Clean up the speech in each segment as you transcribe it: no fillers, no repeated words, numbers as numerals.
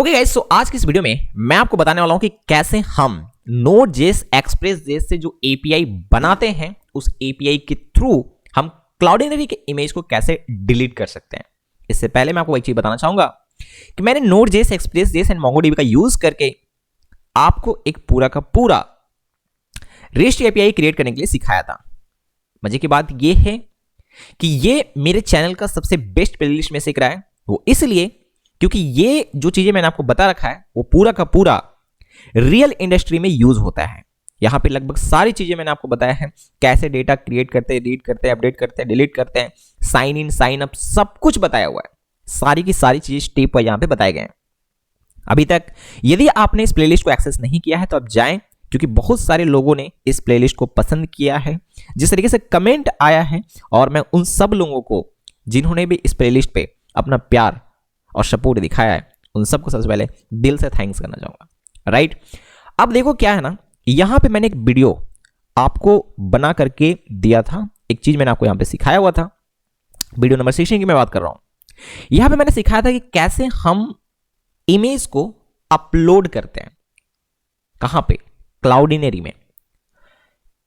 Okay guys, सो आज की इस वीडियो में मैं आपको बताने वाला हूं कि कैसे हम Node.js एक्सप्रेस.js से जो एपीआई बनाते हैं उस एपीआई के थ्रू हम क्लाउडिनरी के इमेज को कैसे डिलीट कर सकते हैं। इससे पहले मैं आपको एक चीज बताना चाहूंगा कि मैंने Node.js एक्सप्रेस.js एंड MongoDB का यूज करके आपको एक पूरा का पूरा रेस्ट एपीआई क्रिएट करने के लिए सिखाया था। मजे की बात यह है कि ये मेरे चैनल का सबसे बेस्ट प्लेलिस्ट में से एक रहा है, वो इसलिए क्योंकि ये जो चीजें मैंने आपको बता रखा है वो पूरा का पूरा रियल इंडस्ट्री में यूज होता है। यहां पे लगभग सारी चीजें मैंने आपको बताया है, कैसे डेटा क्रिएट करते हैं, रीड करते हैं, अपडेट करते हैं, डिलीट करते हैं, साइन इन साइन अप, सब कुछ बताया हुआ है। सारी की सारी चीजें स्टेप पर यहां पे बताए गए हैं। अभी तक यदि आपने इस प्लेलिस्ट को एक्सेस नहीं किया है तो आप जाएं, क्योंकि बहुत सारे लोगों ने इस प्लेलिस्ट को पसंद किया है, जिस तरीके से कमेंट आया है, और मैं उन सब लोगों को जिन्होंने भी इस प्लेलिस्ट पे अपना प्यार और सपोर्ट दिखाया है उन सबको सबसे पहले दिल से थैंक्स करना चाहूंगा। राइट, अब देखो क्या है ना, यहां पे मैंने एक वीडियो आपको बना करके दिया था, एक चीज मैंने आपको यहां पे सिखाया हुआ था। वीडियो नंबर 16 की मैं बात कर रहा हूं। यहां पे मैंने सिखाया था कि कैसे हम इमेज को अपलोड करते हैं। कहां पे? क्लाउडिनरी में।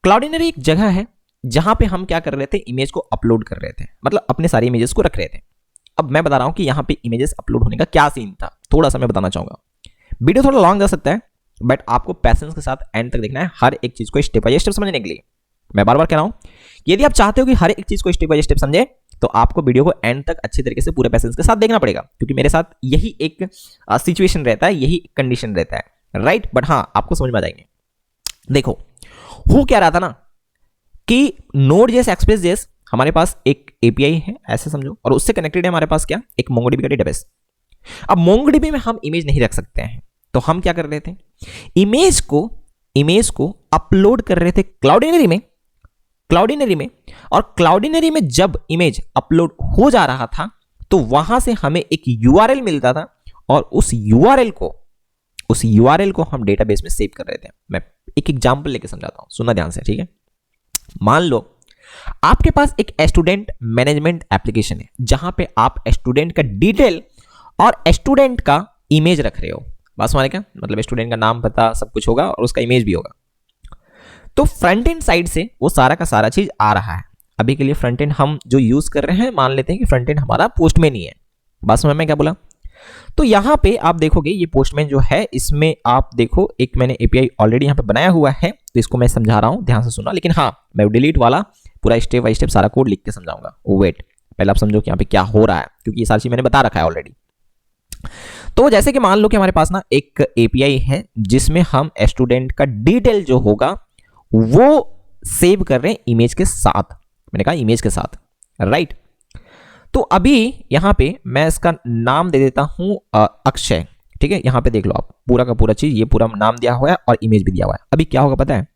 क्लाउडिनरी एक जगह है जहां पे हम क्या कर रहे थे, इमेज को अपलोड कर रहे थे, मतलब अपने सारे इमेजेस को रख रहे थे। अब मैं बता रहा हूं कि यहां पे इमेजेस अपलोड होने का क्या सीन था, थोड़ा सा मैं बताना चाहूंगा। वीडियो थोड़ा लॉन्ग जा सकता है, बट आपको पैशंस के साथ एंड तक देखना है, हर एक चीज को स्टेप बाय स्टेप समझने के लिए। मैं बार बार कह रहा हूं, यदि आप चाहते हो कि हर एक चीज को स्टेप बाय स्टेप समझे तो आपको वीडियो को एंड तक अच्छे तरीके से पूरे पैशंस के साथ देखना पड़ेगा, क्योंकि मेरे साथ यही एक सिचुएशन रहता है, यही कंडीशन रहता है। राइट, बट हाँ, आपको समझ में आ जाएंगे। देखो, हो क्या रहा था ना कि Node.js एक्सप्रेस.js हमारे पास एक एपीआई है, ऐसे समझो, और उससे कनेक्टेड है हमारे पास क्या, एक MongoDB का डेटाबेस। अब MongoDB में हम इमेज नहीं रख सकते हैं, तो हम क्या कर रहे थे, इमेज को अपलोड कर रहे थे क्लाउडिनरी में। और क्लाउडिनरी में जब इमेज अपलोड हो जा रहा था तो वहां से हमें एक यूआरएल मिलता था, और उस यूआरएल को हम डेटाबेस में सेव कर रहे थे। मैं एक एग्जांपल लेके समझाता हूं, सुनना ध्यान से, ठीक है। मान लो आपके पास एक स्टूडेंट मैनेजमेंट एप्लीकेशन है जहां पे आप स्टूडेंट का डिटेल और स्टूडेंट का इमेज रख रहे हो। बात समझ क्या, मतलब स्टूडेंट का नाम पता सब कुछ होगा और उसका इमेज भी होगा। तो फ्रंट एंड साइड से वो सारा का सारा चीज आ रहा है। अभी के लिए फ्रंट एंड हम जो यूज कर रहे हैं, मान लेते हैं कि फ्रंट एंड हमारा पोस्टमैन ही है। बात समझ में क्या बोला? तो यहां पे आप देखोगे ये पोस्टमैन जो है, इसमें आप देखो एक मैंने एपीआई ऑलरेडी यहां पे बनाया हुआ है, तो इसको मैं समझा रहा हूं, ध्यान से सुनना। लेकिन हाँ, मैं डिलीट वाला पूरा स्टेप बाय स्टेप सारा कोड लिख के समझाऊंगा। वेट, पहले आप समझो कि यहाँ पे क्या हो रहा है, क्योंकि ये सारी चीज मैंने बता रखा है ऑलरेडी। तो जैसे कि मान लो कि हमारे पास ना एक एपीआई है जिसमें हम स्टूडेंट का डिटेल जो होगा वो सेव कर रहे हैं इमेज के साथ। मैंने कहा इमेज के साथ, राइट। तो अभी यहां पे मैं इसका नाम दे देता हूं अक्षय, ठीक है। यहां पे देख लो आप, पूरा का पूरा चीज, ये पूरा नाम दिया हुआ है और इमेज भी दिया हुआ है। अभी क्या होगा पता है,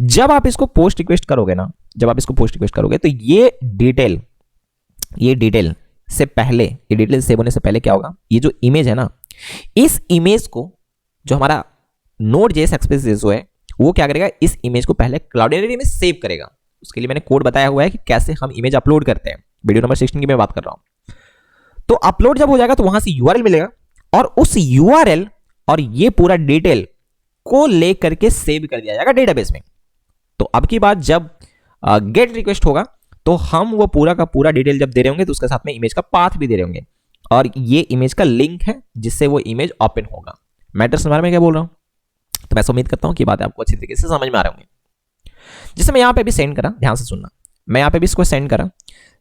जब आप इसको पोस्ट रिक्वेस्ट करोगे ना, तो ये डिटेल से पहले, ये डिटेल सेव होने से पहले क्या होगा, ये जो इमेज है ना, इस इमेज को जो हमारा Node.js एक्सप्रेस जो है वो क्या करेगा, इस इमेज को पहले क्लाउडिनरी में सेव करेगा। उसके लिए मैंने कोड बताया हुआ है कि कैसे हम इमेज अपलोड करते हैं। वीडियो नंबर 16 की मैं बात कर रहा हूं। तो अपलोड जब हो जाएगा तो वहां से यूआरएल मिलेगा, और उस यूआरएल और ये पूरा डिटेल को लेकर के सेव कर दिया जाएगा डेटाबेस में। तो अब की बात जब गेट रिक्वेस्ट होगा तो हम वो पूरा का पूरा डिटेल जब दे रहे होंगे तो उसके साथ में इमेज का पाथ भी दे रहे होंगे, और ये इमेज का लिंक है जिससे वो इमेज ओपन होगा। मैटर समझ में क्या बोल रहा हूं? तो मैं उम्मीद करता हूं कि बात आपको अच्छी तरीके से समझ में आ रही होंगी। जिससे मैं यहां पे भी सेंड करा, ध्यान से सुनना, मैं यहां पे भी इसको सेंड करा।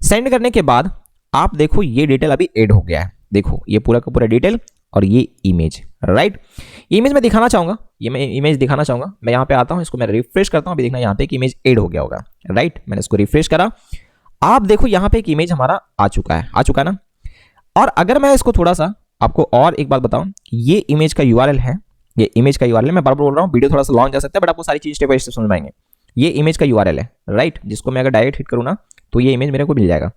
सेंड करने के बाद आप देखो ये डिटेल अभी ऐड हो गया है। देखो ये पूरा का पूरा डिटेल और ये इमेज, राइट। इमेज मैं दिखाना चाहूंगा, मैं यहां पे आता हूं, इसको मैं रिफ्रेश करता हूं। अभी देखना यहां पे एक इमेज ऐड हो गया होगा, राइट। मैंने इसको रिफ्रेश करा, आप देखो यहां पे एक इमेज हमारा आ चुका है ना। और अगर मैं इसको थोड़ा सा आपको और एक बात बताऊं, ये इमेज का यूआरएल है, मैं बार बार बोल रहा हूं, वीडियो थोड़ा सा लॉन्ग जा सकता है, बट आपको सारी चीज स्टेप बाय स्टेप समझ में आएंगे। ये इमेज का यूआरएल है, राइट, जिसको मैं अगर डायरेक्ट हिट करूं ना तो ये इमेज मेरे को मिल जाएगा।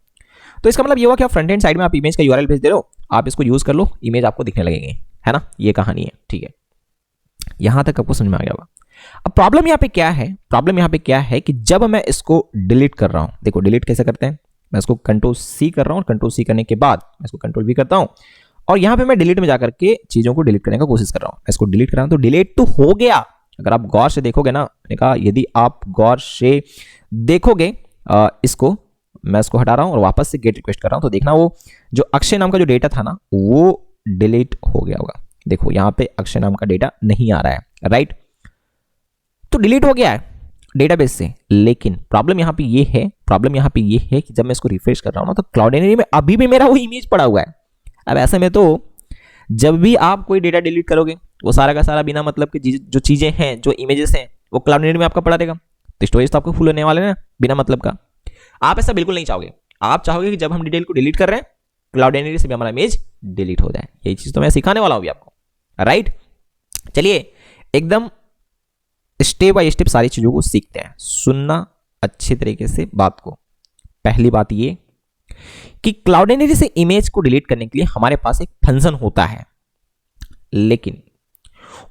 तो इसका मतलब ये हुआ कि आप फ्रंट एंड साइड में आप इमेज का यूआरएल भेज दे रहे हो, आप इसको यूज कर लो, इमेज आपको दिखने लगेंगे, है ना। ये कहानी है, ठीक है। यहां तक आपको समझ में आ गया होगा। अब प्रॉब्लम यहां पे क्या है कि जब मैं इसको डिलीट कर रहा हूं, देखो डिलीट कैसे करते हैं, मैं इसको कंट्रोल सी कर रहा हूं, कंट्रोल सी करने के बाद मैं इसको कंट्रोल वी करता हूं, और यहाँ पे मैं डिलीट में जाकर के चीज़ों को डिलीट करने का कोशिश कर रहा हूँ। इसको डिलीट कर रहा हूँ तो डिलीट तो हो गया। अगर आप गौर से देखोगे ना, मैंने कहा यदि आप गौर से देखोगे इसको, मैं इसको हटा रहा हूँ और वापस से गेट रिक्वेस्ट कर रहा हूँ, तो देखना वो जो अक्षय नाम का जो डेटा था ना वो डिलीट हो गया होगा। देखो यहाँ पे अक्षय नाम का डेटा नहीं आ रहा है, राइट। तो डिलीट हो गया है डेटाबेस से। लेकिन प्रॉब्लम यहाँ पे ये है कि जब मैं इसको रिफ्रेश कर रहा हूँ ना तो क्लाउडेनरी में अभी भी मेरा वो इमेज पड़ा हुआ है। अब ऐसे में तो जब भी आप कोई डेटा डिलीट करोगे वो सारा का सारा बिना मतलब के जो चीजें हैं, जो इमेजेस हैं, वो क्लाउडेनरी में आपका पड़ा रहेगा। तो स्टोरेज तो आपको फुल होने वाले ना बिना मतलब का। आप ऐसा बिल्कुल नहीं चाहोगे। आप चाहोगे कि जब हम डिटेल को डिलीट कर रहे हैं क्लाउडेनरी से भी हमारा इमेज डिलीट हो जाए। यही चीज तो मैं सिखाने वाला हूँ अभी आपको, राइट। चलिए एकदम स्टेप बाय स्टेप सारी चीजों को सीखते हैं। सुनना अच्छे तरीके से बात को। पहली बात ये कि क्लाउडेनरी से इमेज को डिलीट करने के लिए हमारे पास एक फंक्शन होता है, लेकिन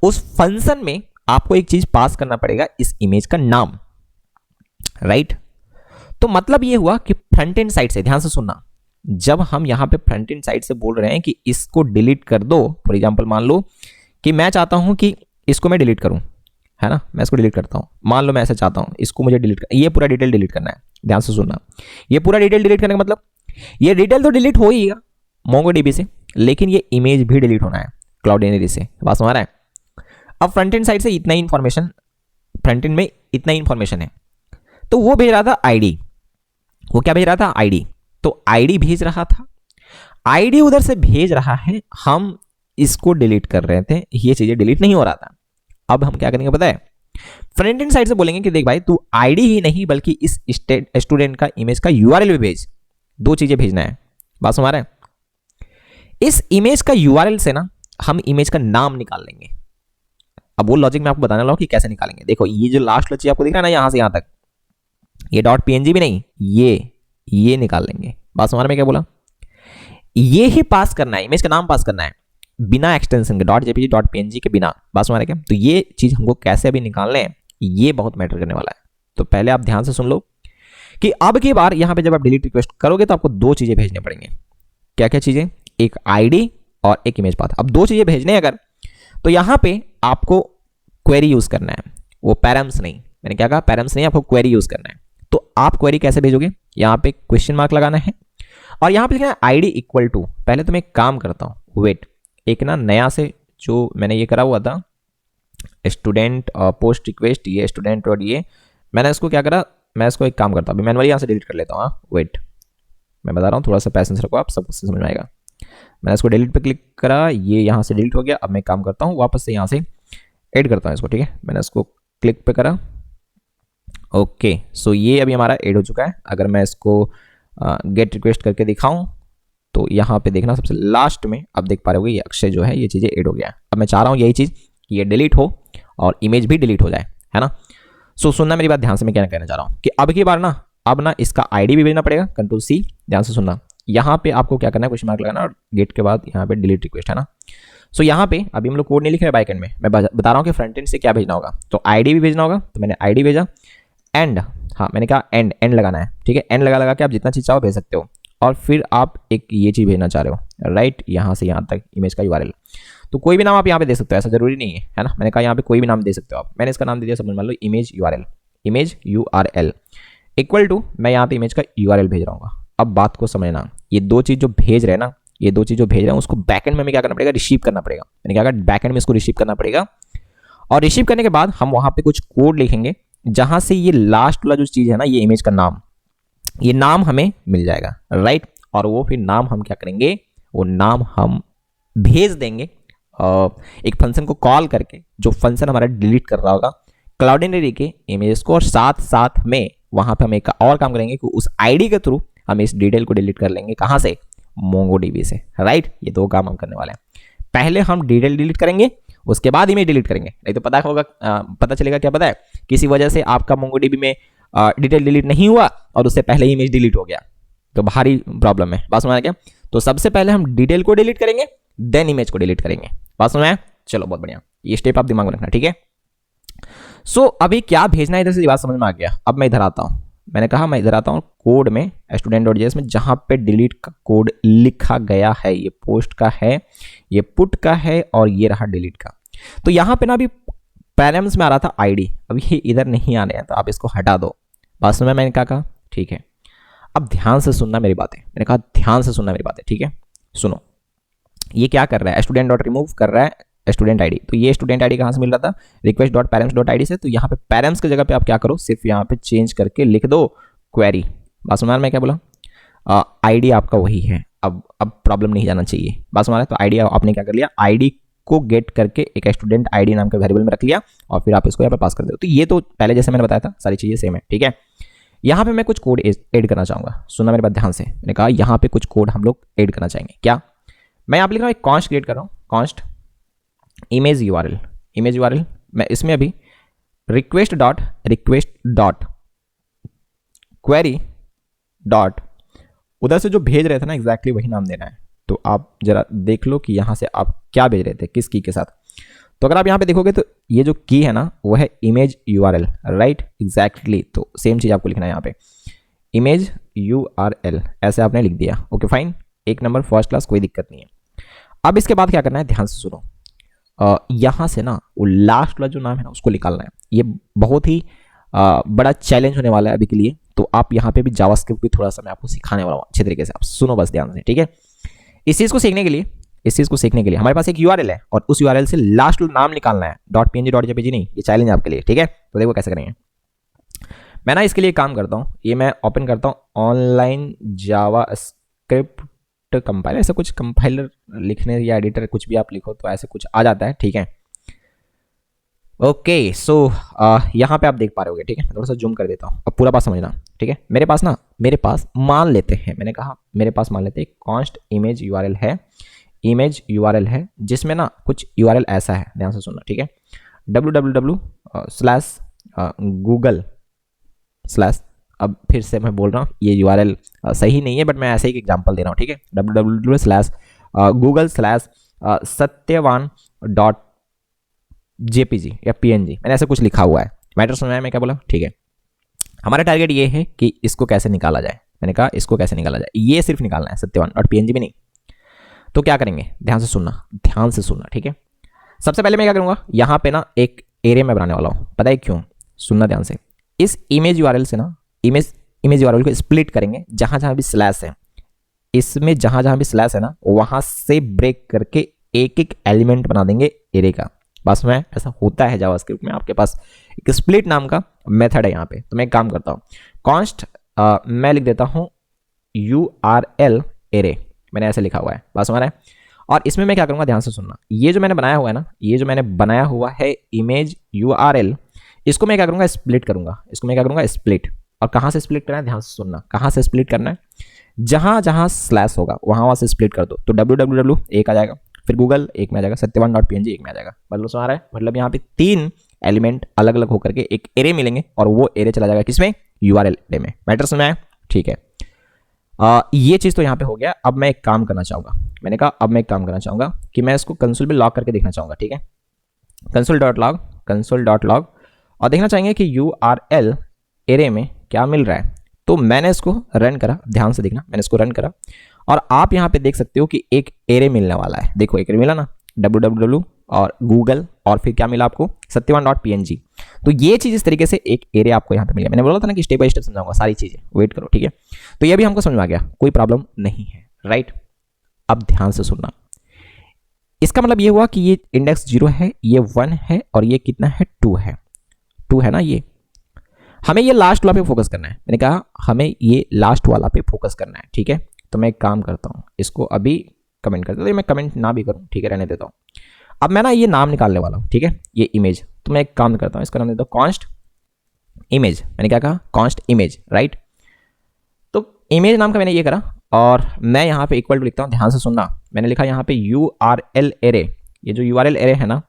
उस फंक्शन में आपको एक चीज पास करना पड़ेगा, इस इमेज का नाम, राइट। तो मतलब ये हुआ कि फ्रंट एंड साइड से, ध्यान से सुनना, जब हम यहां पे फ्रंट एंड साइड से बोल रहे हैं कि इसको डिलीट कर दो, फॉर एग्जांपल मान लो कि मैं चाहता हूं कि इसको मैं डिलीट करूं, है ना, मैं इसको डिलीट करता हूं। मान लो मैं ऐसे चाहता हूं इसको मुझे डिलीट कर, ये पूरा डिटेल डिलीट करना है। ध्यान से सुनना, ये पूरा डिटेल डिलीट करने का मतलब ये डिटेल तो डिलीट हो ही मोंगोडीबी से, लेकिन ये इमेज भी डिलीट होना है क्लाउडेनरी से। बात समझ रहा है। अब फ्रंट एंड साइड से इतना ही इंफॉर्मेशन, फ्रंट एंड में इतना ही इंफॉर्मेशन है। तो वो भेज रहा था आईडी, वो क्या भेज रहा था, आईडी। तो आईडी भेज रहा था, आईडी उधर से भेज रहा है, हम इसको डिलीट कर रहे थे, ये चीजें डिलीट नहीं हो रहा था। अब हम क्या करेंगे पता है, फ्रंट एंड साइड से बोलेंगे कि देख भाई तू आईडी ही नहीं बल्कि इस स्टूडेंट का इमेज का यूआरएल भी भेज। दो चीजें भेजना है। बात समझ रहे हैं। इस इमेज का यूआरएल से ना हम इमेज का नाम निकाल लेंगे। अब वो लॉजिक मैं आपको बताने वाला हूं कि कैसे निकालेंगे। देखो ये जो लास्ट चीज आपको दिख रहा है ना यहां से यहां तक, ये .png भी नहीं, ये निकाल लेंगे। बात समझ में क्या बोला, ये ही पास करना है, इमेज का नाम पास करना है बिना एक्सटेंशन के, .jpg .png के बिना। बात समझ रहे क्या। तो ये चीज हमको कैसे अभी निकालने हैं, ये बहुत मैटर करने वाला है। तो पहले आप ध्यान से सुन लो कि अब की बार यहां पे जब आप डिलीट रिक्वेस्ट करोगे तो आपको दो चीजें भेजने पड़ेंगे। क्या क्या चीजें, एक आईडी और एक इमेज पाथ। अब दो चीजें भेजने अगर, तो यहां पे आपको क्वेरी यूज करना है, वो पैरम्स नहीं, मैंने क्या कहा, पैरम्स नहीं, आपको क्वेरी यूज करना है। तो आप क्वेरी कैसे भेजोगे, यहां पे क्वेश्चन मार्क लगाना है और यहां पे लिखना है आईडी इक्वल टू। पहले तो मैं एक काम करता हूं, वेट, एक ना नया से जो मैंने ये करा हुआ था स्टूडेंट पोस्ट रिक्वेस्ट, ये स्टूडेंट और ये मैंने इसको क्या करा, मैं इसको एक काम करता हूं, मैनुअली यहां से डिलीट कर लेता हूं। वेट, मैं बता रहा हूं, थोड़ा सा पैसेंस रखो, आप सब कुछ समझ में आएगा। मैंने इसको डिलीट पे क्लिक करा, ये यहां से डिलीट हो गया। अब मैं काम करता हूं, वापस से यहां से ऐड करता हूं इसको, ठीक है। मैंने इसको क्लिक पे करा, ओके। सो ये अभी हमारा ऐड हो चुका है। अगर मैं इसको गेट रिक्वेस्ट करके दिखाऊं तो यहाँ पे देखना सबसे लास्ट में आप देख पा रहे होगे ये अक्षय जो है ये चीज़ें ऐड हो गया है। अब मैं चाह रहा हूँ यही चीज़ कि ये डिलीट हो और इमेज भी डिलीट हो जाए, है ना। सो सुनना मेरी बात ध्यान से, मैं क्या कहना चाह रहा हूँ कि अब की बार ना, अब ना इसका आईडी भी भेजना पड़ेगा, Ctrl+C, ध्यान से सुनना। यहाँ पे आपको क्या करना है, क्वेश्चन मार्क लगाना और गेट के बाद यहाँ पे डिलीट रिक्वेस्ट, है ना। सो यहाँ पे अभी हम लोग कोड नहीं लिख रहे बैक एंड में, मैं बता रहा हूँ कि फ्रंट एंड से क्या भेजना होगा। तो आईडी भी भेजना होगा, तो मैंने आईडी भेजा, एंड, हाँ मैंने कहा एंड लगाना है, ठीक है। एंड लगा के आप जितना चीज चाहो भेज सकते हो। और फिर आप एक ये चीज भेजना चाह रहे हो, राइट, यहाँ से यहाँ तक इमेज का यूआरएल। तो कोई भी नाम आप यहाँ पे दे सकते हो, ऐसा जरूरी नहीं है ना। मैंने कहा यहाँ पे कोई भी नाम दे सकते हो आप, मैंने इसका नाम दे दिया, समझ मान लो इमेज यूआरएल इक्वल टू, मैं यहाँ पे इमेज का यूआरएल भेज रहा हूँ। अब बात को समझना, ये दो चीज जो भेज रहे हैं ना, ये दो चीज जो भेज रहे हैं उसको बैकएंड में हमें क्या करना पड़ेगा, रिसीव करना पड़ेगा। मैंने क्या कहा, बैकएंड में इसको रिसीव करना पड़ेगा। और रिसीव करने के बाद हम वहां पे कुछ कोड लिखेंगे जहां से ये लास्ट वाला जो चीज है ना, ये इमेज का नाम, ये नाम हमें मिल जाएगा, राइट। और वो फिर नाम हम क्या करेंगे, वो नाम हम भेज देंगे एक फंक्शन को कॉल करके, जो फंक्शन हमारा डिलीट कर रहा होगा क्लाउडेनरी के इमेज को। और साथ साथ में वहां पे हम एक और काम करेंगे कि उस आईडी के थ्रू हम इस डिटेल को डिलीट कर लेंगे। कहां से, मोंगोडीबी से, राइट। ये दो काम हम करने वाले हैं। पहले हम डिटेल डिलीट करेंगे, उसके बाद इमेज डिलीट करेंगे। नहीं तो पता होगा, पता चलेगा क्या पता है, किसी वजह से आपका मोंगोडीबी में डिटेल डिलीट नहीं हुआ और उससे पहले ही इमेज डिलीट हो गया, तो भारी प्रॉब्लम है। बात समझ क्या। तो सबसे पहले हम डिटेल को डिलीट करेंगे, देन इमेज को डिलीट करेंगे। बात समझ में, चलो बहुत बढ़िया, ये स्टेप आप दिमाग में रखना, ठीक है। सो अभी क्या भेजना है इधर से, बात समझ में आ गया। अब मैं इधर आता हूं, मैंने कहा मैं इधर आता हूँ कोड में student.js में, जहाँ पे डिलीट का कोड लिखा गया है, ये पोस्ट का है, ये पुट का है और ये रहा डिलीट का। तो यहाँ पे ना अभी पैरम्स में आ रहा था आईडी, अभी ये इधर नहीं आने हैं, तो आप इसको हटा दो। बात समझ में? मैंने क्या कहा? ठीक है, अब ध्यान से सुनना मेरी बातें। मैंने कहा ध्यान से सुनना मेरी बातें, ठीक है? सुनो, ये क्या कर रहा है, स्टूडेंट डॉट रिमूव कर रहा है स्टूडेंट आईडी। तो ये स्टूडेंट आईडी कहाँ से मिल रहा था? Request dot parents dot ID से। तो यहाँ पे पैरेंट्स की जगह पे आप क्या करो, सिर्फ यहाँ पे चेंज करके लिख दो क्वेरी। बात समझ में? क्या बोला? आईडी आपका वही है, अब प्रॉब्लम नहीं जाना चाहिए। बात समझ में? तो आईडी आपने क्या कर लिया, आईडी को गेट करके एक स्टूडेंट आईडी नाम के वेरिएबल में रख लिया और फिर आप इसको यहाँ पे पास कर दो। तो ये तो पहले जैसे मैंने बताया था सारी चीजें सेम है, ठीक है? यहाँ पे मैं कुछ कोड ऐड करना चाहूंगा, सुनना मेरी बात ध्यान से। मैंने कहा यहाँ पे कुछ कोड हम लोग ऐड करना चाहेंगे। क्या? मैं यहाँ पे लिख रहा हूँ, एक कॉन्स्ट क्रिएट कर रहा हूँ, const image URL. Image URL मैं इसमें अभी रिक्वेस्ट डॉट क्वेरी डॉट, उधर से जो भेज रहे थे ना एग्जैक्टली वही नाम देना है। तो आप जरा देख लो कि यहाँ से आप क्या भेज रहे थे, किस की के साथ। तो अगर आप यहाँ पे देखोगे तो ये जो की है ना वो है इमेज यूआरएल, राइट? एग्जैक्टली। तो सेम चीज आपको लिखना है यहाँ पे, इमेज यूआरएल ऐसे आपने लिख दिया। ओके फाइन, एक नंबर, फर्स्ट क्लास, कोई दिक्कत नहीं है। अब इसके बाद क्या करना है, ध्यान से सुनो। यहाँ से ना वो लास्ट वाला जो नाम है ना उसको निकालना है। ये बहुत ही बड़ा चैलेंज होने वाला है अभी के लिए। तो आप यहाँ पे भी जावास्क्रिप्ट भी थोड़ा सा मैं आपको सिखाने वाला हूँ अच्छे तरीके से, आप सुनो बस ध्यान से, ठीक है? इस चीज़ को सीखने के लिए हमारे पास एक यूआरएल है और उस यूआरएल से लास्ट नाम निकालना है, .png .jpg नहीं। ये चैलेंज आपके लिए, ठीक है? तो देखो कैसे करेंगे। मैं ना इसके लिए काम करता हूँ, ये मैं ओपन करता हूँ ऑनलाइन जावास्क्रिप्ट कंपाइलर, ऐसा कुछ कंपाइलर लिखने या एडिटर कुछ भी आप लिखो तो ऐसे कुछ आ जाता है, ठीक है? ओके, सो यहाँ पे आप देख पा रहे होगे, ठीक है? थोड़ा सा जूम कर देता हूँ, अब पूरा बात समझना, ठीक है? मेरे पास मान लेते हैं, मैंने कहा मेरे पास मान लेते हैं कॉन्स्ट इमेज यूआरएल है, जिसमें ना कुछ यूआरएल ऐसा है, ध्यान से सुनना, ठीक है? www/google/ अब फिर से मैं बोल रहा हूँ ये यूआरएल सही नहीं है, बट मैं ऐसे ही एग्जांपल दे रहा हूँ, ठीक है? www/google/सत्यवान.jpg या png, मैंने ऐसा कुछ लिखा हुआ है। मैटर समझ में? मैं क्या बोला? ठीक है, हमारा टारगेट ये है कि इसको कैसे निकाला जाए। मैंने कहा इसको कैसे निकाला जाए, ये सिर्फ निकालना है, सत्यवान.png भी नहीं। तो क्या करेंगे, ध्यान से सुनना, ठीक है? सबसे पहले मैं क्या करूंगा, यहाँ पे ना एक एरे में बनाने वाला हूँ। पता है क्यों? सुनना ध्यान से। इस इमेज यूआरएल से ना इमेज यूआरएल को स्प्लिट करेंगे, जहां भी स्लैश है, इसमें जहां भी स्लैश है ना वहां से ब्रेक करके एक एक एलिमेंट बना देंगे एरे का। बस में ऐसा होता है जावास्क्रिप्ट में, आपके पास एक स्प्लिट नाम का मेथड है यहाँ पे। तो मैं एक काम करता हूँ, कॉन्स्ट मैं लिख देता हूँ यूआरएल एरे, मैंने ऐसे लिखा हुआ है, बात समझ रहा है? और इसमें मैं क्या करूंगा, ध्यान से सुनना। ये जो मैंने बनाया हुआ है इमेज यूआरएल, इसको मैं क्या करूंगा, स्प्लिट करूंगा। स्प्लिट। और कहां से स्प्लिट करना है, ध्यान से सुनना, कहां से स्प्लिट करना है, जहां स्लैश होगा वहां से स्प्लिट कर दो। तो www एक आ जाएगा, फिर गूगल एक में आ जाएगा, सत्यवान.png एक में आ जाएगा। मतलब समझ रहा है? मतलब यहाँ पे 3 एलिमेंट अलग अलग होकर के एक एरे मिलेंगे और वो एरे चला जाएगा किसमें, यूआरएल एरे में। मैटर समझ में आया? ठीक है, ये चीज तो यहाँ पे हो गया। अब मैं एक काम करना चाहूंगा, मैंने कहा अब मैं एक काम करना चाहूंगा कि मैं इसको कंसोल पे लॉग करके देखना चाहूंगा, ठीक है? console.log और देखना चाहेंगे कि यूआरएल एरे में क्या मिल रहा है। तो मैंने इसको रन करा, ध्यान से देखना, मैंने इसको रन करा और आप यहाँ पे देख सकते हो कि एक एरे मिलने वाला है। देखो एक एरे मिला ना, www और गूगल और फिर क्या मिला आपको, सत्यवान.png। तो ये चीज इस तरीके से एक एरे आपको यहाँ पे मिल गया। मैंने बोला था ना कि स्टेप बाय स्टेप समझाऊंगा सारी चीजें, वेट करो, ठीक है? तो ये भी हमको समझ में आ गया, कोई प्रॉब्लम नहीं है, राइट? अब ध्यान से सुनना, इसका मतलब ये हुआ कि ये इंडेक्स 0 है, ये 1 है और ये कितना है, 2 है ना। ये हमें ये लास्ट वाला पे फोकस करना है। मैंने कहा हमें ये लास्ट वाला पे फोकस करना है, ठीक है? तो मैं एक काम करता हूँ, इसको अभी कमेंट कर देता हूँ, मैं कमेंट ना भी करूँ, ठीक है, रहने देता हूँ। अब मैं ना ये नाम निकालने वाला हूँ, ठीक है? ये इमेज, तो मैं एक काम करता हूँ, इसका नाम देता हूँ कॉन्स्ट इमेज। मैंने क्या कहा, कॉन्स्ट इमेज, राइट? तो इमेज नाम का मैंने ये करा और मैं यहाँ पे इक्वल टू लिखता हूँ, ध्यान से सुनना। मैंने लिखा यहाँ पे यूआरएल एरे, ये जो यूआरएल एरे है ना,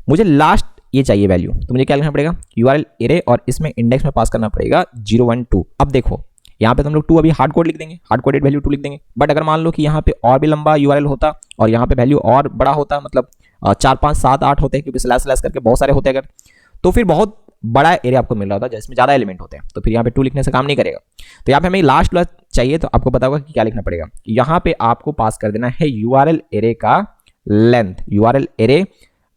मुझे लास्ट ये चाहिए वैल्यू। तो मुझे क्या लिखना पड़ेगा, यूआरएल एरे और इसमें इंडेक्स में पास करना पड़ेगा 0 1 2। अब देखो यहाँ पे तो हम लोग 2 अभी हार्ड कोड लिख देंगे, हार्ड कोडेड वैल्यू 2 लिख देंगे। बट अगर मान लो कि यहाँ पे और भी लंबा यूआरएल होता और यहाँ पे वैल्यू और बड़ा होता, मतलब 4 5 7 8 होते, क्योंकि स्लैश स्लैश करके बहुत सारे होते अगर, तो फिर बहुत बड़ा एरे आपको मिल रहा होता है जिसमें ज़्यादा एलिमेंट होते हैं, तो फिर यहाँ पे 2 लिखने से काम नहीं करेगा। तो यहाँ पे हमें लास्ट वाला चाहिए, तो आपको पता होगा कि क्या लिखना पड़ेगा। यहाँ पे आपको पास कर देना है यूआरएल एरे का length, URL array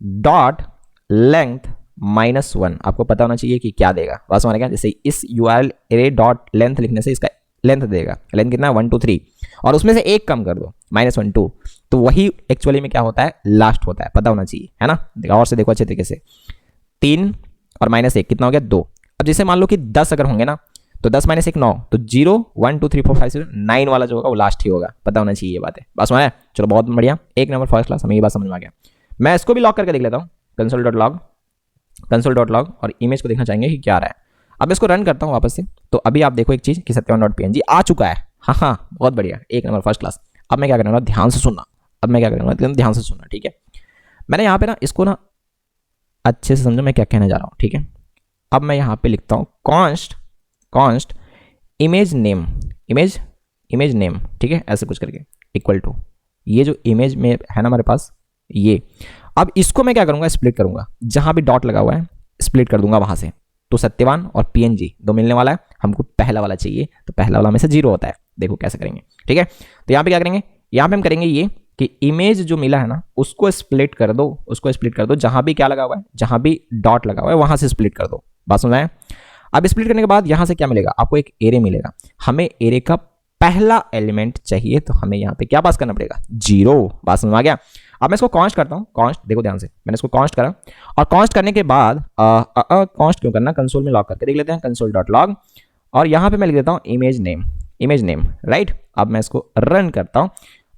dot length -1। आपको पता होना चाहिए कि क्या देगा, बात समझ गया। जैसे इस यूआरएल एरे डॉट लेंथ लिखने से इसका लेंथ देगा, लेंथ कितना 1 2 3, और उसमें से एक कम कर दो -1 2, तो वही एक्चुअली में क्या होता है, लास्ट होता है, पता होना चाहिए, है ना। और से देखो अच्छे तरीके से, 3 और -1 कितना हो गया 2। अब जैसे मान लो कि 10 अगर होंगे ना, तो 10 - 1 9, तो 0 1 2 3 4 5 6 9 वाला जो होगा वो लास्ट ही होगा, पता होना चाहिए ये बात है। बस समझ आया, चलो बहुत बढ़िया, 1 नंबर फर्स्ट क्लास, हमें ये बात समझ में आ गया। मैं इसको भी लॉग करके देख लेता हूँ, console.log और इमेज को देखना चाहेंगे कि क्या आ रहा है। अब इसको रन करता हूँ वापस से, तो अभी आप देखो एक चीज़ कि सत्यवान.png आ चुका है। हाँ, बहुत बढ़िया, 1 नंबर फर्स्ट क्लास। अब मैं क्या करूँगा, ध्यान से सुनना, ध्यान से सुनना, ठीक है। मैंने यहाँ पे ना इसको ना अच्छे से समझो मैं क्या कहने जा रहा हूँ, ठीक है। अब मैं यहाँ पे लिखता हूँ const image name, image name, ठीक है, ऐसे कुछ करके इक्वल टू ये जो इमेज में है ना हमारे पास ये। अब इसको मैं क्या करूँगा, स्प्लिट करूँगा, जहाँ भी डॉट लगा हुआ है स्प्लिट कर दूंगा वहाँ से। तो सत्यवान और PNG दो मिलने वाला है, हमको पहला वाला चाहिए, तो पहला वाला में से 0 होता है। देखो कैसे करेंगे, ठीक है। तो यहाँ पे क्या करेंगे, यहाँ पे हम करेंगे ये कि इमेज जो मिला है ना उसको स्प्लिट कर दो, जहां भी क्या लगा हुआ है, जहां भी डॉट लगा हुआ है वहां से स्प्लिट कर दो, बात समझ आए। अब स्प्लिट करने के बाद यहां से क्या मिलेगा, आपको एक एरे मिलेगा। हमें एरे का पहला एलिमेंट चाहिए, तो हमें यहाँ पे क्या पास करना पड़ेगा, 0, बात समझ आ गया। अब मैं इसको कॉन्स्ट करता हूँ, कॉन्स्ट देखो ध्यान से, मैंने इसको कॉन्स्ट करा, और कॉन्स्ट करने के बाद कॉन्स्ट क्यों करना, कंसोल में लॉग करके देख लेते हैं, console.log, और यहाँ पे मैं लिख देता हूँ इमेज नेम, राइट। अब मैं इसको रन करता हूँ,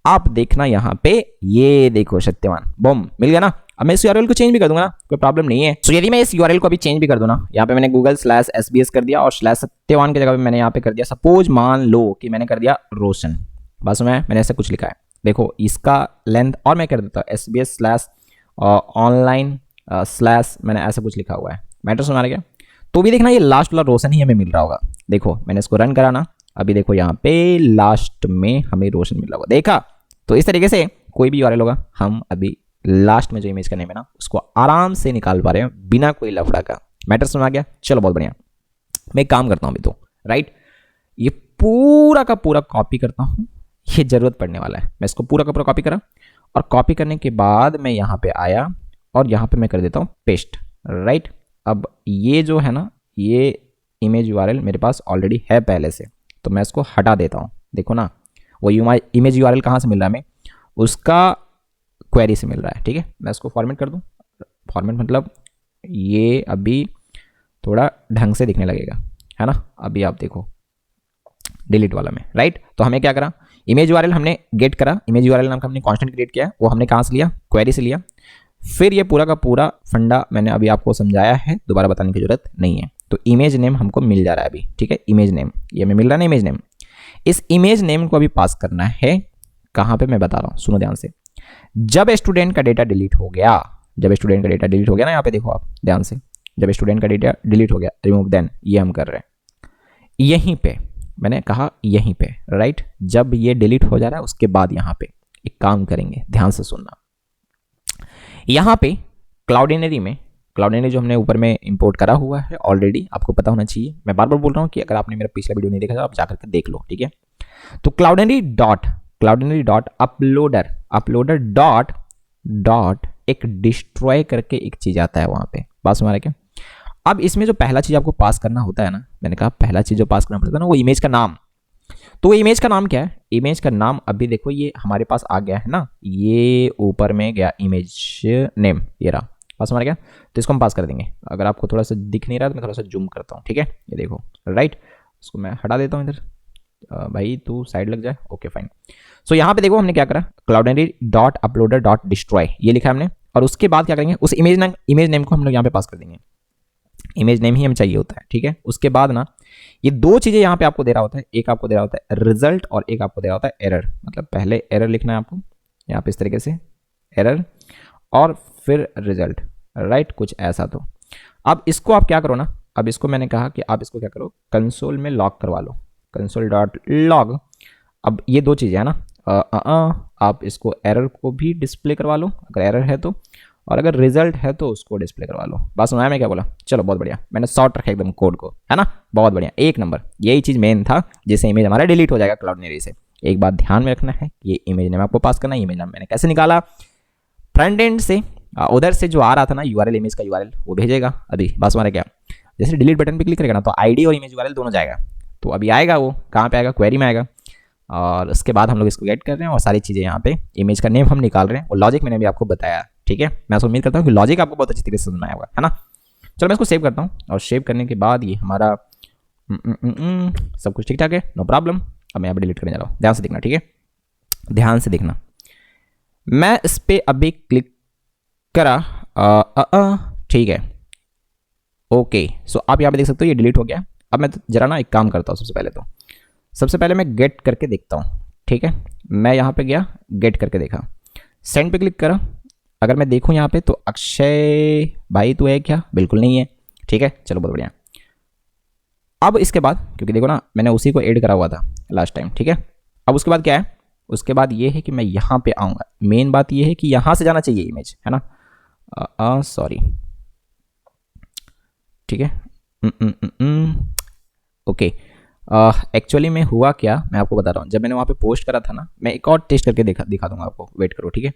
आप देखना यहाँ पे, ये देखो सत्यवान, बम मिल गया ना। अब मैं इस यूआरएल को चेंज भी कर दूंगा ना, कोई प्रॉब्लम नहीं है। तो यदि मैं इस यूआरएल को अभी चेंज भी कर दूं ना, यहाँ पे मैंने google/sbs कर दिया और /सत्यवान की जगह पे मैंने यहाँ पे कर दिया, सपोज मान लो कि मैंने कर दिया रोशन, बस मैंने ऐसा कुछ लिखा है, देखो इसका लेंथ, और मैं कर देता हूँ sbs/online/ मैंने ऐसा कुछ लिखा हुआ है, मैटर समझ आ गया। तो भी देखना ये लास्ट वाला रोशन ही हमें मिल रहा होगा। देखो मैंने इसको रन करा ना, अभी देखो यहाँ पे लास्ट में हमें रोशन मिल रहा होगा, देखा। तो इस तरीके से कोई भी यूआरएल होगा, हम अभी लास्ट में जो इमेज का नेम है ना उसको आराम से निकाल पा रहे हैं बिना कोई लफड़ा का, मैटर समझ आ गया। चलो बहुत बढ़िया, मैं एक काम करता हूँ अभी तो, राइट, ये पूरा का पूरा कॉपी करता हूँ, ये जरूरत पड़ने वाला है। मैं इसको पूरा का पूरा कॉपी करा, और कॉपी करने के बाद मैं यहाँ पे आया और यहाँ पे मैं कर देता हूँ पेस्ट, राइट। अब ये जो है ना, ये इमेज यूआरएल मेरे पास ऑलरेडी है पहले से, तो मैं इसको हटा देता हूँ। देखो ना, वो इमेज यूआरएल कहाँ से मिल रहा है हमें, उसका क्वेरी से मिल रहा है, ठीक है। मैं इसको फॉर्मेट कर दूँ, फॉर्मेट मतलब ये अभी थोड़ा ढंग से दिखने लगेगा, है ना। अभी आप देखो डिलीट वाला में, राइट। तो हमें क्या करा, इमेज यूआरएल हमने गेट करा, इमेज यूआरएल नाम का हमने कांस्टेंट क्रिएट किया, वो हमने कहाँ से लिया, क्वेरी से लिया। फिर ये पूरा का पूरा फंडा मैंने अभी आपको समझाया है, दोबारा बताने की जरूरत नहीं है। तो इमेज नेम हमको मिल जा रहा है अभी, ठीक है, इमेज नेम ये हमें मिल रहा है ना, इमेज नेम। इस इमेज नेम को अभी पास करना है कहाँ पे, मैं बता रहा हूँ, सुनो ध्यान से। जब स्टूडेंट का डेटा डिलीट हो गया, ना, यहाँ पे देखो आप ध्यान से, जब स्टूडेंट का डेटा डिलीट हो गया, रिमूव देन, ये हम कर रहे हैं यहीं पे, मैंने कहा यहीं पे, राइट। जब ये डिलीट हो जा रहा है उसके बाद यहाँ पे एक काम करेंगे, ध्यान से सुनना। यहाँ पे क्लाउडिनरी जो हमने ऊपर में इंपोर्ट करा हुआ है ऑलरेडी, आपको पता होना चाहिए। मैं बार बार बोल रहा हूँ कि अगर आपने मेरा पिछला वीडियो नहीं देखा तो आप जाकर के देख लो, ठीक है। तो क्लाउडिनरी डॉट अपलोडर डॉट एक डिस्ट्रॉय करके एक चीज आता है वहां पे, बात समझ रहे क्या। अब इसमें जो पहला चीज आपको पास करना होता है ना, मैंने कहा पहला चीज जो पास करना पड़ता है ना, वो इमेज का नाम। तो वो इमेज का नाम क्या है, इमेज का नाम अभी देखो ये हमारे पास आ गया है ना, ये ऊपर में गया इमेज नेम, ये रहा, पास समझ गया। तो इसको हम पास कर देंगे। अगर आपको थोड़ा सा दिख नहीं रहा तो मैं थोड़ा सा जूम करता हूँ, ठीक है, ये देखो, राइट। इसको मैं हटा देता हूँ इधर, भाई तू साइड लग जाए, ओके फाइन। सो यहाँ पे देखो हमने क्या करा, क्लाउडिनरी डॉट अपलोडर डॉट डिस्ट्रॉय ये लिखा हमने, और उसके बाद क्या करेंगे, उस इमेज नेम को हम लोग यहाँ पे पास कर देंगे। इमेज नेम ही हमें चाहिए होता है, ठीक है। उसके बाद ना ये दो चीजें यहाँ पे आपको दे रहा होता है, एक आपको दे रहा होता है रिजल्ट और एक आपको दे रहा होता है एरर। मतलब पहले एरर लिखना है आपको यहाँ पे इस तरीके से, एरर और फिर रिजल्ट, राइट, कुछ ऐसा। तो अब इसको आप क्या करो ना, अब इसको मैंने कहा कि आप इसको क्या करो, कंसोल में लॉग करवा लो, console.log। अब ये दो चीज़ें हैं ना, आप इसको एरर को भी डिस्प्ले करवा लो अगर एरर है तो, और अगर रिजल्ट है तो उसको डिस्प्ले करवा लो। बात सुनाया मैं क्या बोला? चलो बहुत बढ़िया, मैंने शॉर्ट रखा एकदम कोड को, है ना, बहुत बढ़िया, एक नंबर। यही चीज़ मेन था जिससे इमेज हमारा डिलीट हो जाएगा क्लाउडनेरी से। एक बात ध्यान में रखना है, ये इमेज नेम आपको पास करना है। इमेज नेम मैंने कैसे निकाला? फ्रंट एंड से उधर से जो आ रहा था ना यूआरएल, इमेज का यूआरएल वो भेजेगा। अभी बस हमारा क्या, जैसे डिलीट बटन पे क्लिक करेगा ना तो आईडी और इमेज यूआरएल दोनों जाएगा। तो अभी आएगा वो कहाँ पे आएगा? क्वेरी में आएगा। और उसके बाद हम लोग इसको गेट कर रहे हैं और सारी चीज़ें यहाँ पे इमेज का नेम हम निकाल रहे हैं। और लॉजिक मैंने भी आपको बताया, ठीक है। मैं उम्मीद करता हूँ कि लॉजिक आपको बहुत अच्छी तरीके से समझ में आया होगा, है ना। चलो मैं इसको सेव करता हूँ और सेव करने के बाद ये हमारा सब कुछ ठीक ठाक है, नो प्रॉब्लम। अब मैं यहाँ पर डिलीट करने जा रहा हूँ, ध्यान से देखना, ठीक है, ध्यान से देखना। मैं इस पर अभी क्लिक करा, ठीक है, ओके। सो आप यहाँ पे देख सकते हो ये डिलीट हो गया। अब मैं जरा ना एक काम करता हूँ, सबसे पहले मैं गेट करके देखता हूँ, ठीक है। मैं यहाँ पे गया, गेट करके देखा, सेंड पे क्लिक करा। अगर मैं देखूँ यहाँ पे तो अक्षय भाई तू है क्या? बिल्कुल नहीं है, ठीक है, चलो बहुत बढ़िया। अब इसके बाद क्योंकि देखो ना मैंने उसी को ऐड करा हुआ था लास्ट टाइम, ठीक है। अब उसके बाद क्या है? उसके बाद ये है कि मैं यहाँ पे आऊँगा। मेन बात ये है कि यहाँ से जाना चाहिए इमेज, है ना, सॉरी, ठीक है, ओके। एक्चुअली में हुआ क्या मैं आपको बता रहा हूँ। जब मैंने वहाँ पे पोस्ट करा था ना, मैं एक और टेस्ट करके दिखा दूंगा आपको, वेट करो, ठीक है।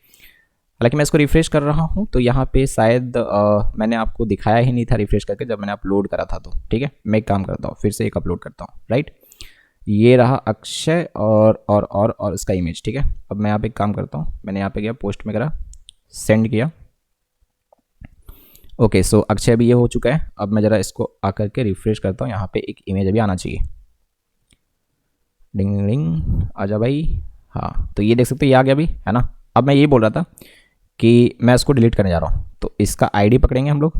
हालांकि मैं इसको रिफ्रेश कर रहा हूँ तो यहाँ पे शायद मैंने आपको दिखाया ही नहीं था रिफ्रेश करके जब मैंने अपलोड करा था। तो ठीक है, मैं एक काम करता हूँ, फिर से एक अपलोड करता हूँ, राइट। ये रहा अक्षय और इसका इमेज, ठीक है। अब मैं यहाँ पे एक काम करता हूँ, मैंने यहाँ पे गया, पोस्ट में करा, सेंड किया, ओके। सो अक्षय भी ये हो चुका है। अब मैं ज़रा इसको आकर के रिफ्रेश करता हूँ, यहाँ पे एक इमेज अभी आना चाहिए। डिंग डिंग आजा भाई, हाँ, तो ये देख सकते हो ये आ गया अभी, है ना। अब मैं ये बोल रहा था कि मैं इसको डिलीट करने जा रहा हूँ, तो इसका आईडी पकड़ेंगे हम लोग,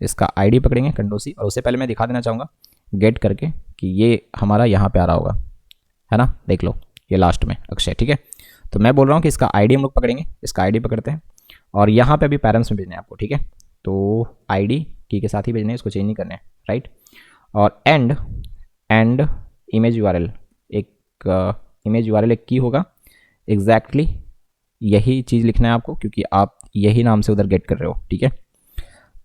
इसका आईडी पकड़ेंगे कंट्रोल-C, और उससे पहले मैं दिखा देना चाहूँगा गेट करके कि ये हमारा यहाँ पे आ रहा होगा, है ना, देख लो ये लास्ट में अक्षय, ठीक है। तो मैं बोल रहा हूँ कि इसका आईडी हम लोग पकड़ेंगे, इसका आईडी पकड़ते हैं और यहाँ पे अभी पैरेंट्स में भेजने हैं आपको, ठीक है। तो आईडी की के साथ ही भेजने हैं, इसको चेंज नहीं करने हैं, राइट। और एंड इमेज यूआरएल, एक इमेज यूआरएल एक की होगा, एग्जैक्टली यही चीज़ लिखना है आपको क्योंकि आप यही नाम से उधर गेट कर रहे हो, ठीक है।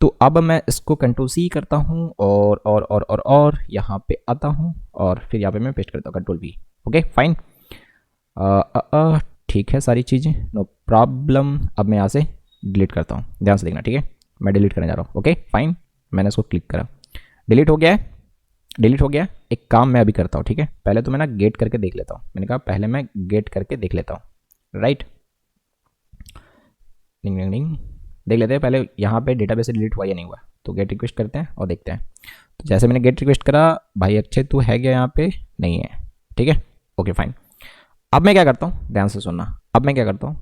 तो अब मैं इसको कंट्रोल-C करता हूँ और यहाँ पे आता हूँ और फिर यहाँ पे मैं पेस्ट करता हूँ कंट्रोल-V, ओके फाइन, ठीक है, सारी चीज़ें नो प्रॉब्लम। अब मैं यहाँ से डिलीट करता हूँ, ध्यान से देखना, ठीक है, मैं डिलीट करने जा रहा हूँ, ओके फाइन। मैंने इसको क्लिक करा, डिलीट हो गया है, डिलीट हो गया। एक काम मैं अभी करता हूँ, ठीक है, पहले तो मैं ना गेट करके देख लेता हूँ, मैंने कहा पहले मैं गेट करके देख लेता हूँ, राइट। डिंग डिंग डिंग, देख लेते हैं पहले यहाँ पे डेटाबेस से डिलीट हुआ या नहीं हुआ। तो गेट रिक्वेस्ट करते हैं और देखते हैं। तो जैसे मैंने गेट रिक्वेस्ट करा, भाई अक्षय तू है क्या यहाँ पे? नहीं है, ठीक है, ओके फाइन। अब मैं क्या करता हूँ, ध्यान से सुनना, अब मैं क्या करता हूँ,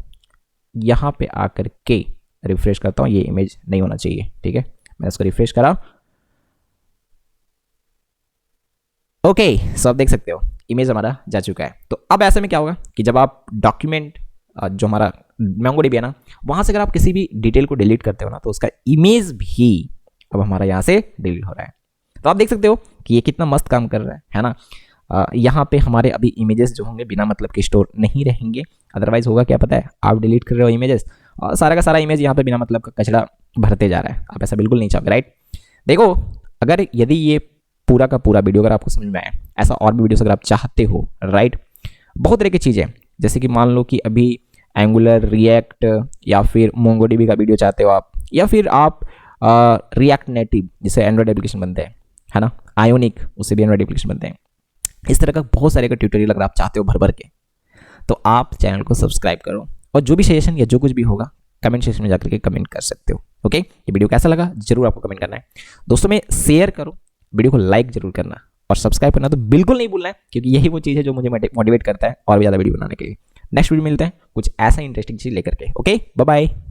यहाँ पे आकर के रिफ्रेश करता हूँ, ये इमेज नहीं होना चाहिए, ठीक है। मैंने इसको रिफ्रेश करा, ओके, सो आप देख सकते हो इमेज हमारा जा चुका है। तो अब ऐसे में क्या होगा कि जब आप डॉक्यूमेंट जो हमारा MongoDB है ना, वहाँ से अगर आप किसी भी डिटेल को डिलीट करते हो ना तो उसका इमेज भी अब हमारा यहाँ से डिलीट हो रहा है। तो आप देख सकते हो कि ये कितना मस्त काम कर रहा है ना। यहाँ पे हमारे अभी इमेजेस जो होंगे बिना मतलब के स्टोर नहीं रहेंगे, अदरवाइज होगा क्या पता है, आप डिलीट कर रहे हो इमेजेस और सारा का सारा इमेज यहाँ पे बिना मतलब का कचरा भरते जा रहा है। आप ऐसा बिल्कुल नहीं चाहोगे, राइट। देखो, अगर यदि ये पूरा का पूरा वीडियो अगर आपको समझ में आए, ऐसा और भी वीडियोस अगर आप चाहते हो, राइट, बहुत तरह की चीज़ें, जैसे कि मान लो कि अभी एंगुलर, रिएक्ट या फिर MongoDB का वीडियो चाहते हो आप, या फिर आप रिएक्ट नेटिव जिससे एंड्रॉइड एप्लीकेशन बनते हैं, है ना, आयोनिक उससे भी एंड्रॉइड एप्लीकेशन बनते हैं, इस तरह का बहुत सारे का ट्यूटोरियल अगर आप चाहते हो भर भर के, तो आप चैनल को सब्सक्राइब करो और जो भी सजेशन या जो कुछ भी होगा कमेंट सेक्शन में जाकर के कमेंट कर सकते हो, ओके। ये वीडियो कैसा लगा जरूर आपको कमेंट करना है, दोस्तों में शेयर करो, वीडियो को लाइक जरूर करना और सब्सक्राइब करना तो बिल्कुल नहीं भूलना है क्योंकि यही वो चीज़ है जो मुझे मोटिवेट करता है और भी ज़्यादा वीडियो बनाने के लिए। नेक्स्ट वीडियो मिलते हैं कुछ ऐसा इंटरेस्टिंग चीज़ लेकर के, ओके, बाय बाय।